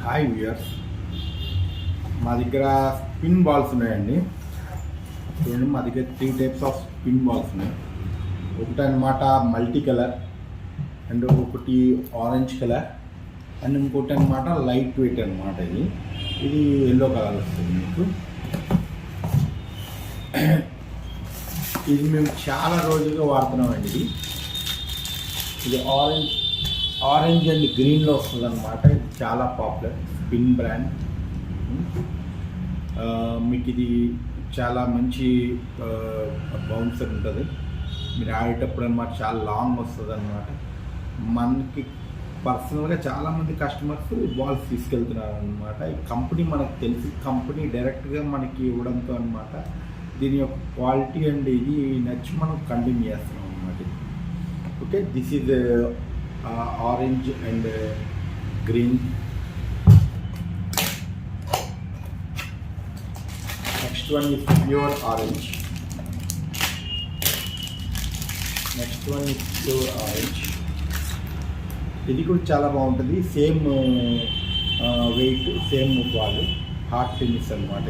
Hi viewers, మా దగ్గర spin balls ఉన్నాయండి. చూడండి, మా దగ్గర 3 టైప్స్ ఆఫ్ స్పిన్ బాల్స్ ఉన్నాయి. ఒకటి అనమాట మల్టీ కలర్, అండ్ ఒకటి ఆరెంజ్ కలర్, అండ్ ఇంకోటి అనమాట లైట్ వెయిట్ అనమాట. ఇది ఎల్లో కలర్ వస్తుంది మీకు. ఇది మేము చాలా రోజులుగా వాడుతున్నామండి. ఇది ఆరెంజ్ అండ్ గ్రీన్లో వస్తుంది అనమాట. ఇది చాలా పాపులర్ స్పిన్ బ్రాండ్. మీకు ఇది చాలా మంచి బౌన్సర్ ఉంటుంది. మీరు ఆడేటప్పుడు అనమాట చాలా లాంగ్ వస్తుంది అనమాట. మనకి పర్సనల్గా చాలామంది కస్టమర్స్ బాల్స్ తీసుకెళ్తున్నారు అనమాట. ఈ కంపెనీ మనకు తెలిసి కంపెనీ డైరెక్ట్గా మనకి ఇవ్వడంతో అనమాట దీని యొక్క క్వాలిటీ అండ్ ఇది నచ్చి మనం కంటిన్యూ చేస్తున్నాం అనమాట. Okay, this is orange and green. Next one is pure orange. Next one is pure orange. ఇది కూడా చాలా బాగుంటుంది. Same wait, same ball. Heart tennis అనమాట.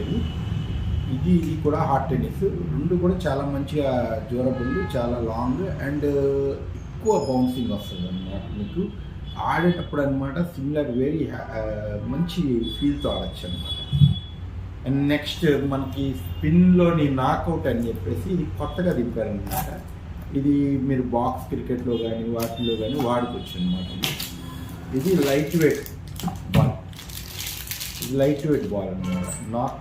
ఇది కూడా హార్ట్ టెన్నిస్. రెండు కూడా చాలా మంచిగా డ్యూరబుల్, చాలా లాంగ్ అండ్ ఎక్కువ బౌన్సింగ్ వస్తుంది అనమాట. మీకు ఆడేటప్పుడు అనమాట సిమిలర్ వెరీ మంచి ఫీల్తో ఆడచ్చు అనమాట. అండ్ నెక్స్ట్ మనకి స్పిన్లోని నాకౌట్ అని చెప్పేసి ఇది కొత్తగా దింపారనమాట. ఇది మీరు బాక్స్ క్రికెట్లో కానీ వాటిల్లో కానీ వాడుకోవచ్చు అనమాట. ఇది లైట్ వెయిట్ బాల్. ఇది లైట్ వెయిట్ బాల్ అనమాట.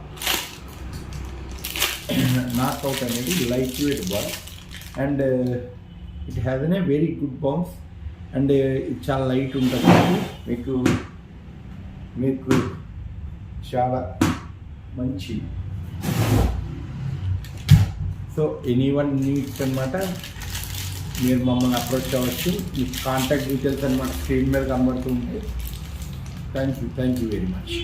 నాకౌట్ అనేది light weight ball and it has a very good bounce and ఇది చాలా లైట్ ఉంటుంది. మీకు చాలా మంచి. సో ఎనీవన్ నీడ్స్ అనమాట, మీరు మమ్మల్ని అప్రోచ్ అవ్వచ్చు. మీ కాంటాక్ట్ డీటెయిల్స్ అనమాట స్క్రీన్ మీద కనబడుతూ ఉంటాయి. Thank you very much.